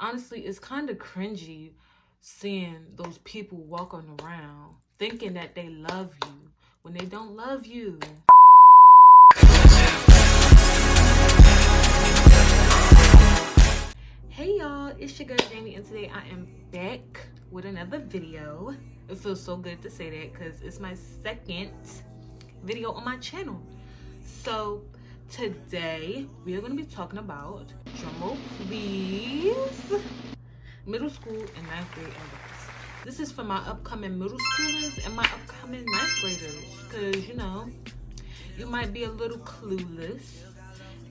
honestly, it's kind of cringy seeing those people walking around thinking that they love you when they don't love you. Hey y'all, it's your girl Jamie, and today I am back with another video. It feels so good to say that because it's my second video on my channel. So today we are going to be talking about, drumroll please, middle school and ninth grade adults. This is for my upcoming middle schoolers and my upcoming ninth graders, because you might be a little clueless,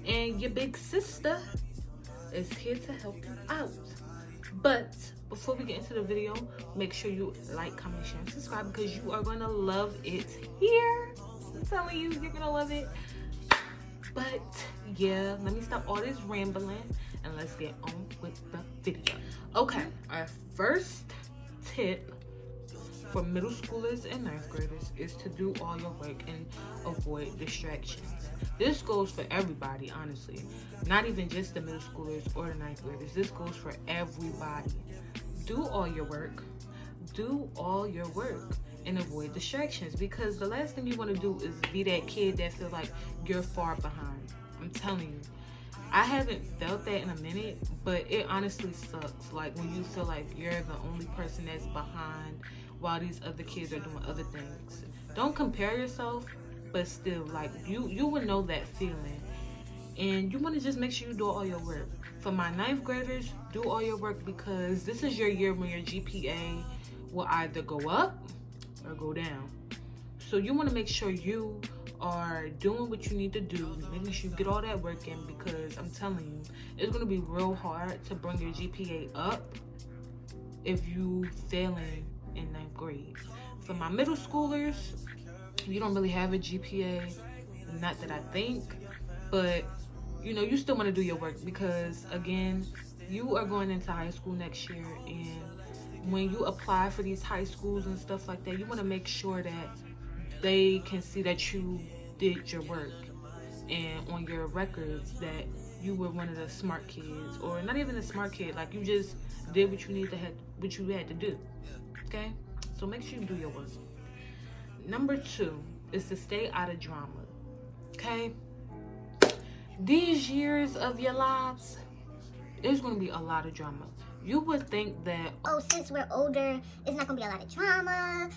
and your big sister is here to help you out. But before we get into the video, make sure you like, comment, share, and subscribe, because you are gonna love it here. I'm telling you, you're gonna love it. But yeah, let me stop all this rambling and let's get on with the video. Okay, our first tip for middle schoolers and ninth graders is to do all your work and avoid distractions. This goes for everybody, honestly. Not even just the middle schoolers or the ninth graders. This goes for everybody. Do all your work. Do all your work and avoid distractions, because the last thing you want to do is be that kid that feels like you're far behind. I'm telling you. I haven't felt that in a minute, but it honestly sucks. Like when you feel like you're the only person that's behind while these other kids are doing other things. Don't compare yourself, but still, like you will know that feeling. And you want to just make sure you do all your work. For my ninth graders, do all your work, because this is your year when your GPA will either go up or go down. So you want to make sure you are doing what you need to do, making sure you get all that work in, because I'm telling you, it's going to be real hard to bring your GPA up if you failing in ninth grade. For my middle schoolers, you don't really have a GPA, not that I think, but you still want to do your work, because again, you are going into high school next year, and when you apply for these high schools and stuff like that, you want to make sure that they can see that you did your work, and on your records that you were one of the smart kids, or not even a smart kid, like you just did what you had to do. Okay, so make sure you do your work. Number 2 is to stay out of drama. Okay, these years of your lives, there's going to be a lot of drama. You would think that, oh, since we're older, it's not gonna be a lot of drama,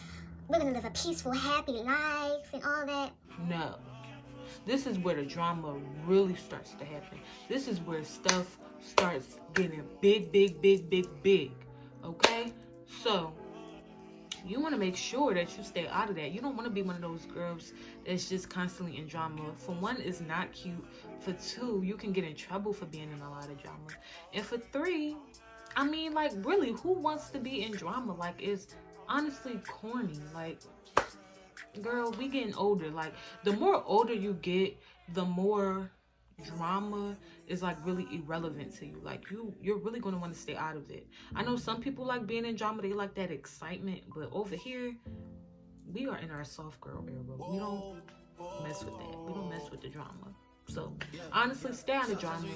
we're gonna live a peaceful, happy life and all that. No, this is where the drama really starts to happen. This is where stuff starts getting big. Okay, so you want to make sure that you stay out of that. You don't want to be one of those girls that's just constantly in drama. For one, it's not cute. For 2, you can get in trouble for being in a lot of drama. And for 3, I mean, like, really, who wants to be in drama? Like, it's honestly corny. Like, girl, we getting older. Like, the more older you get, the more drama is like really irrelevant to you. Like, you're really going to want to stay out of it. I know some people like being in drama, they like that excitement, but over here we are in our soft girl era. We don't mess with that. We don't mess with the drama. So honestly, stay out of drama.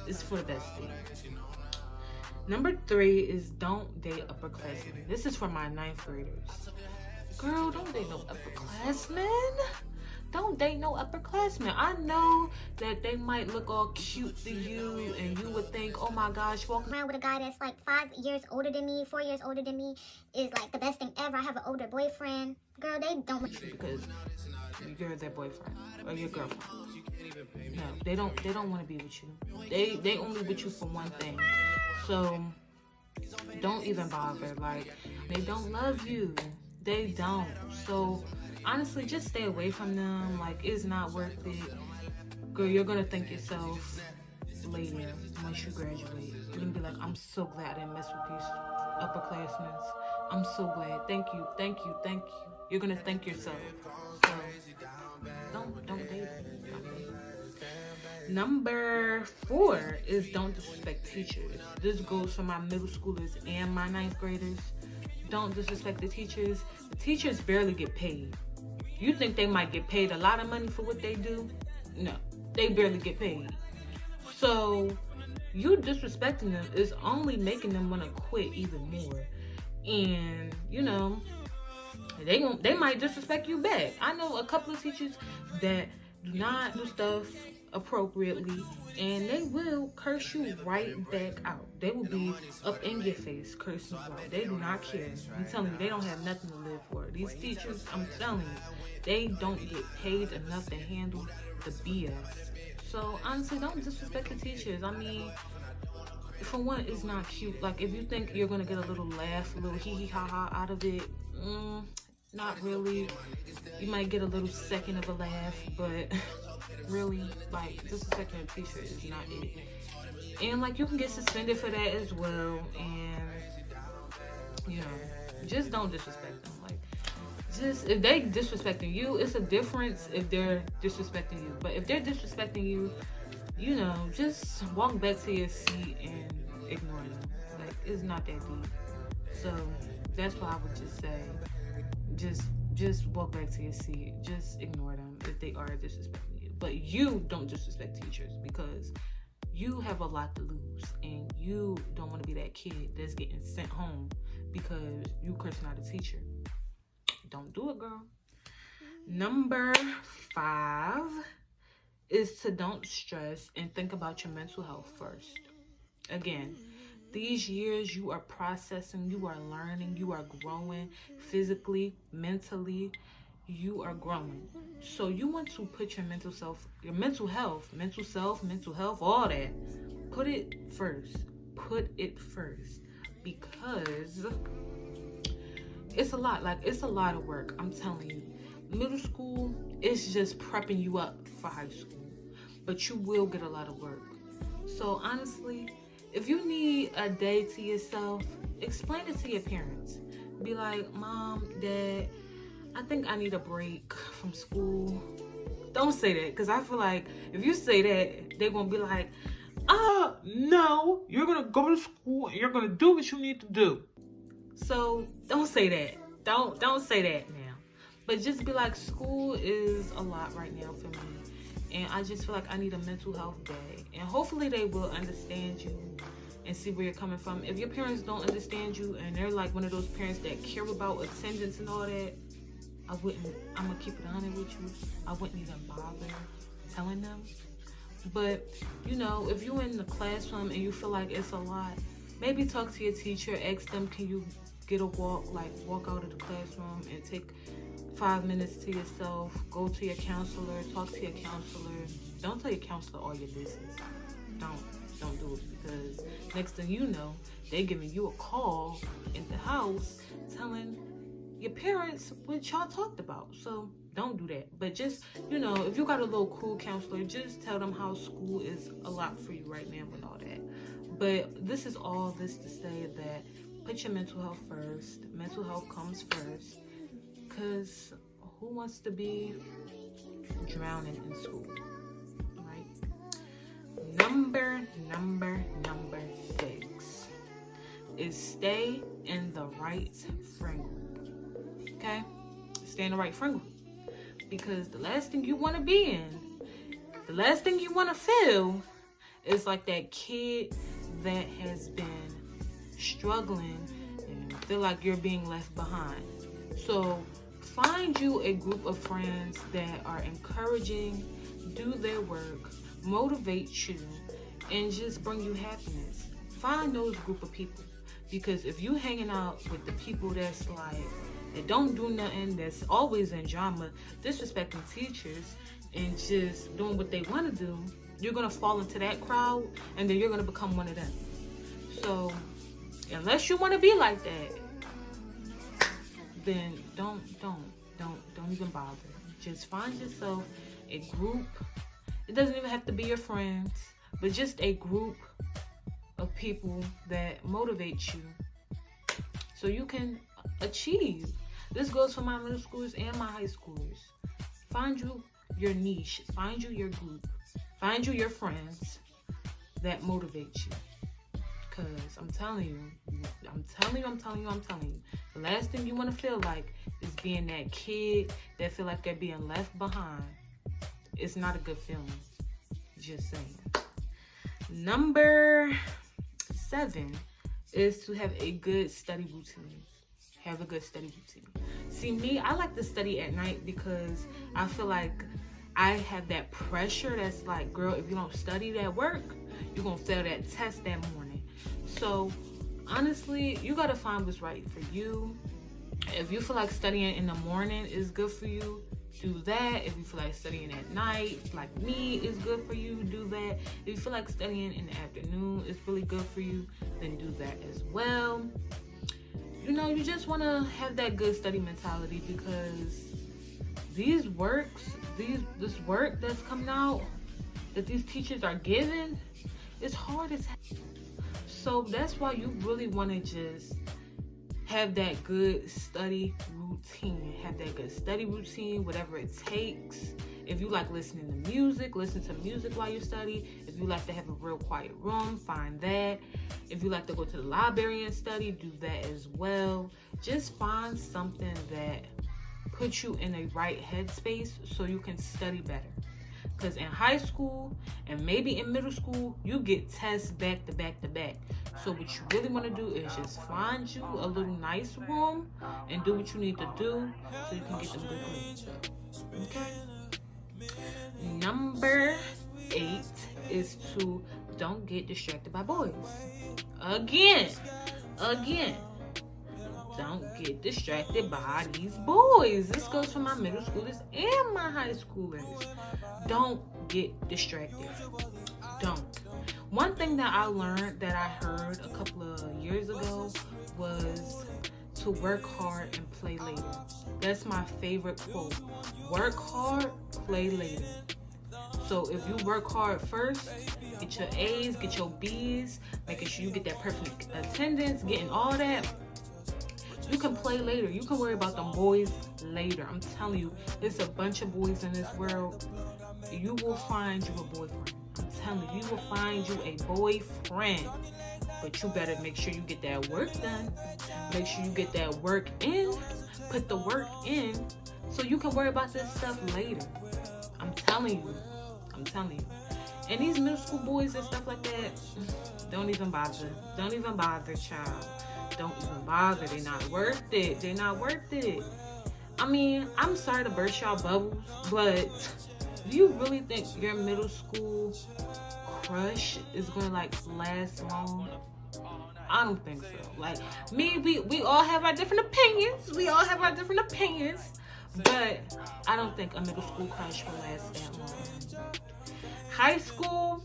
It's for the best thing. Number 3 is don't date upperclassmen. This is for my ninth graders. Girl, don't date no upperclassmen. Don't date no upperclassmen. I know that they might look all cute to you, and you would think, oh my gosh, walking Around with a guy that's like 5 years older than me, 4 years older than me is like the best thing ever. I have an older boyfriend. Girl, they don't want you because you're their boyfriend or your girlfriend. No, they don't want to be with you. They only with you for one thing. So don't even bother. Like, they don't love you. They don't. So honestly, just stay away from them. Like, it's not worth it. Girl, you're gonna thank yourself later once you graduate. You're gonna be like, I'm so glad I didn't mess with these upperclassmen. I'm so glad. Thank you. You're gonna thank yourself. So don't date them. Number 4 is don't disrespect teachers. This goes for my middle schoolers and my ninth graders. Don't disrespect the teachers. The teachers barely get paid. You think they might get paid a lot of money for what they do? No, they barely get paid. So you disrespecting them is only making them want to quit even more. And you know, they might disrespect you back. I know a couple of teachers that do not do stuff appropriately, and they will curse you right back out. They will be up in your face cursing you out. They do not care. I'm telling you, they don't have nothing to live for. These teachers, I'm telling you, they don't get paid enough to handle the BS. So honestly, don't disrespect the teachers. I mean, for one, it's not cute. Like, if you think you're gonna get a little laugh, a little hee hee ha ha out of it, not really. You might get a little second of a laugh, but really, like, disrespecting a teacher is not it. And like, you can get suspended for that as well. And you know, just don't disrespect them. Like, just if they disrespecting you, it's a difference if they're disrespecting you. But if they're disrespecting you, you know, just walk back to your seat and ignore them. Like, it's not that deep. So that's why I would just say, just walk back to your seat. Just ignore them if they are disrespecting you. But you don't disrespect teachers, because you have a lot to lose, and you don't want to be that kid that's getting sent home because you cursing out a teacher. Don't do it, girl. Number 5 is to don't stress and think about your mental health first. Again, these years you are processing, you are learning, you are growing physically, mentally, you are growing. So you want to put your mental health, all that. Put it first. Put it first. Because it's a lot. Like, it's a lot of work, I'm telling you. Middle school is just prepping you up for high school. But you will get a lot of work. So honestly, if you need a day to yourself, explain it to your parents. Be like, Mom, Dad, I think I need a break from school. Don't say that, because I feel like if you say that, they're going to be like, no, you're going to go to school and you're going to do what you need to do. So don't say that. Don't say that now. But just be like, school is a lot right now for me. And I just feel like I need a mental health day. And hopefully they will understand you and see where you're coming from. If your parents don't understand you and they're like one of those parents that care about attendance and all that, I'm going to keep it honest with you. I wouldn't even bother telling them. But, you know, if you're in the classroom and you feel like it's a lot, maybe talk to your teacher. Ask them, can you get a walk out of the classroom and take 5 minutes to yourself. Go to your counselor. Talk to your counselor. Don't tell your counselor all your business. Don't do it, because next thing you know, they're giving you a call in the house telling your parents what y'all talked about. So don't do that. But just, you know, if you got a little cool counselor, just tell them how school is a lot for you right now and all that. But this is all this to say that put your mental health first. Mental health comes first. Because who wants to be drowning in school, right? Number 6 is stay in the right friend group. Okay? Stay in the right friend group. Because the last thing you want to be in, the last thing you want to feel is like that kid that has been struggling and feel like you're being left behind. So find you a group of friends that are encouraging, do their work, motivate you, and just bring you happiness. Find those group of people. Because if you hanging out with the people that's like, that don't do nothing, that's always in drama, disrespecting teachers, and just doing what they want to do, you're going to fall into that crowd, and then you're going to become one of them. So, unless you want to be like that, then don't even bother. Just find yourself a group. It doesn't even have to be your friends, but just a group of people that motivate you so you can achieve. This goes for my middle schoolers and my high schoolers. Find you your niche. Find you your group. Find you your friends that motivate you. Because I'm telling you, the last thing you want to feel like is being that kid that feel like they're being left behind. It's not a good feeling. Just saying. Number 7 is to have a good study routine. Have a good study routine. See, me, I like to study at night because I feel like I have that pressure that's like, girl, if you don't study that work, you're going to fail that test that morning. So, honestly, you got to find what's right for you. If you feel like studying in the morning is good for you, do that. If you feel like studying at night, like me, is good for you, do that. If you feel like studying in the afternoon is really good for you, then do that as well. You know, you just want to have that good study mentality, because this work that's coming out, that these teachers are giving, it's hard as heck. So that's why you really want to just have that good study routine. Have that good study routine, whatever it takes. If you like listening to music, listen to music while you study. If you like to have a real quiet room, find that. If you like to go to the library and study, do that as well. Just find something that puts you in a right headspace so you can study better. Because in high school and maybe in middle school, you get tests back to back to back. So what you really want to do is just find you a little nice room and do what you need to do so you can get them good grades. Okay? Number 8 is to don't get distracted by boys. Again. Don't get distracted by these boys. This goes for my middle schoolers and my high schoolers. Don't get distracted. Don't. One thing that I learned that I heard a couple of years ago was to work hard and play later. That's my favorite quote. Work hard, play later. So if you work hard first, get your A's, get your B's, making sure you get that perfect attendance, getting all that, you can play later. You can worry about them boys later. I'm telling you, there's a bunch of boys in this world. You will find you a boyfriend. I'm telling you, you will find you a boyfriend. But you better make sure you get that work done. Make sure you get that work in. Put the work in so you can worry about this stuff later. I'm telling you. And these middle school boys and stuff like that, don't even bother. Don't even bother, child. Don't even bother. They're not worth it. They're not worth it. I mean, I'm sorry to burst y'all bubbles, but do you really think your middle school crush is gonna like last long? I don't think so. Like me, we all have our different opinions. But I don't think a middle school crush will last that long. High school,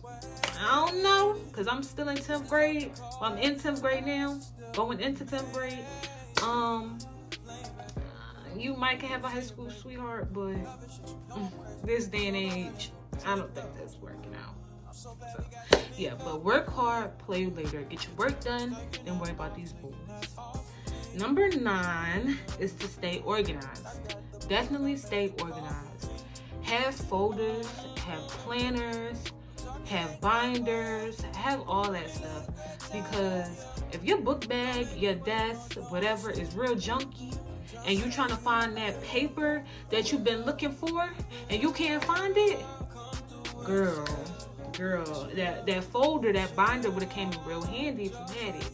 I don't know, because I'm still in 10th grade. Well, I'm in 10th grade now, going into 10th grade. You might can have a high school sweetheart, but this day and age, I don't think that's working out. So, yeah, but work hard, play later. Get your work done, then worry about these boys. Number 9 is to stay organized. Definitely stay organized. Have folders, have planners, have binders, have all that stuff. Because if your book bag, your desk, whatever is real junky, and you're trying to find that paper that you've been looking for, and you can't find it, girl, that folder, that binder would have came in real handy if you had it.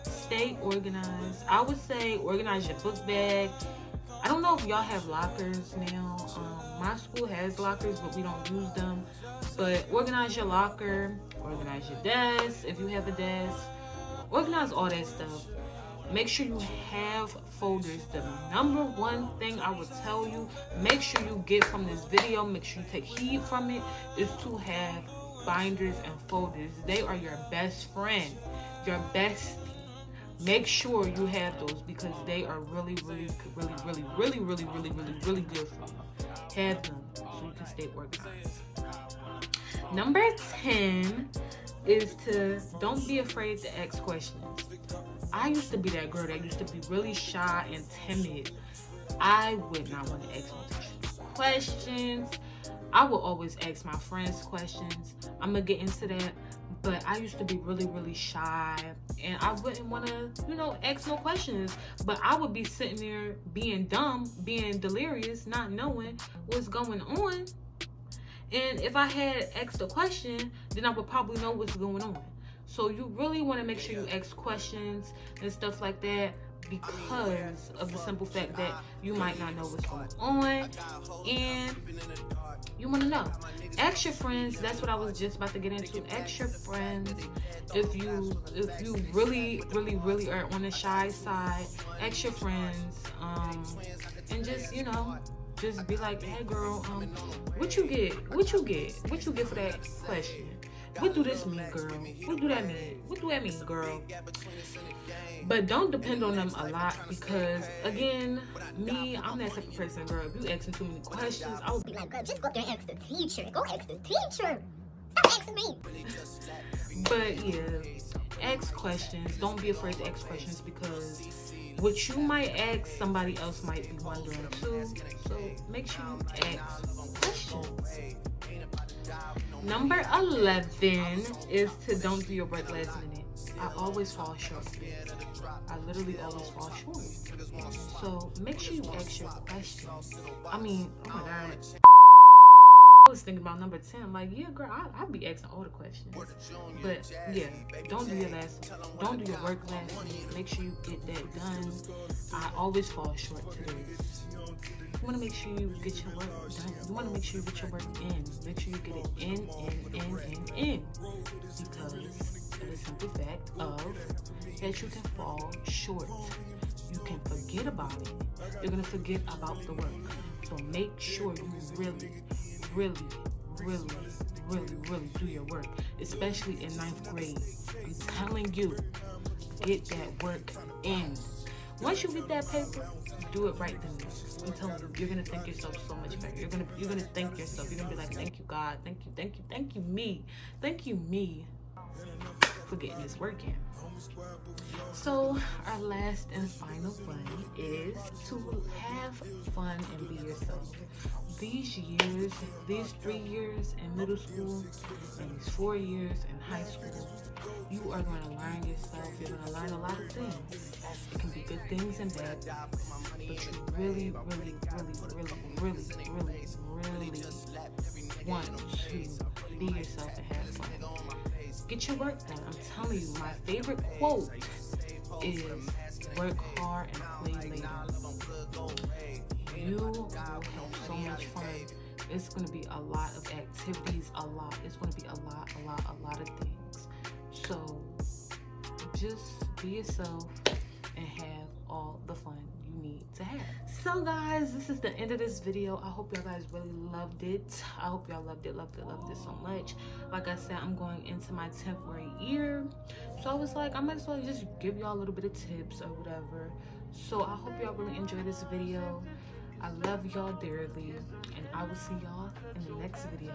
Stay organized. I would say organize your book bag. I don't know if y'all have lockers now. My school has lockers, but we don't use them. But organize your locker, organize your desk if you have a desk. Organize all that stuff. Make sure you have folders. The number one thing I would tell you, make sure you get from this video, make sure you take heed from it, is to have binders and folders. They are your best friend, your bestie. Make sure you have those because they are really good for you. Have them so you can stay organized. Number 10 is to don't be afraid to ask questions. I used to be that girl that used to be really shy and timid. I would not want to ask my teachers questions. I would always ask my friends questions. I'm going to get into that. But I used to be really shy. And I wouldn't want to, ask no questions. But I would be sitting there being dumb, being delirious, not knowing what's going on. And if I had asked a question, then I would probably know what's going on. So you really want to make sure you ask questions and stuff like that, because of the simple fact that you might not know what's going on and you want to know. Ask your friends. That's what I was just about to get into. Ask your friends if you really are on the shy side. Ask your friends, and just just be like, hey girl, what you get for that question? What do this mean, girl? What do that mean? What do that mean, girl? But don't depend on them a lot, because again, I'm that type of person, girl. If you asking too many questions, I would be like, girl, just go up there and ask the teacher. Go ask the teacher. Stop asking me. But yeah, ask questions. Don't be afraid to ask questions, because what you might ask, somebody else might be wondering too. So make sure you ask questions. Number 11 is to don't do your work last minute. I always fall short. I literally always fall short. So make sure you ask your questions. I mean, oh my God. I was thinking about number 10. I'm like, yeah, girl, I'd be asking all the questions. But yeah, don't do your work last minute. Make sure you get that done. I always fall short to this. You want to make sure you get your work done. You want to make sure you get your work in. Make sure you get it in. Because of the simple fact of that you can fall short. You can forget about it. You're going to forget about the work. So make sure you really do your work. Especially in 9th grade. I'm telling you, get that work in. Once you get that paper, do it right then. I'm telling you, you're gonna thank yourself so much better. You're gonna thank yourself. You're gonna be like, thank you, God, thank you me for getting this work in. So our last and final one is to have fun and be yourself. These 3 years in middle school and these 4 years in high school, you are going to learn yourself. You're going to learn a lot of things. It can be good things and bad things. But you really want to be yourself and have fun. Get your work done. I'm telling you, my favorite quote is work hard and play later. You will have so much fun. It's going to be a lot of activities, It's going to be a lot of things. So just be yourself and have all the fun you need to have. So guys, this is the end of this video. I hope y'all guys really loved it. I hope y'all loved it so much. Like I said, I'm going into my 10th grade year. So I was like, I might as well just give y'all a little bit of tips or whatever. So I hope y'all really enjoyed this video. I love y'all dearly, and I will see y'all in the next video.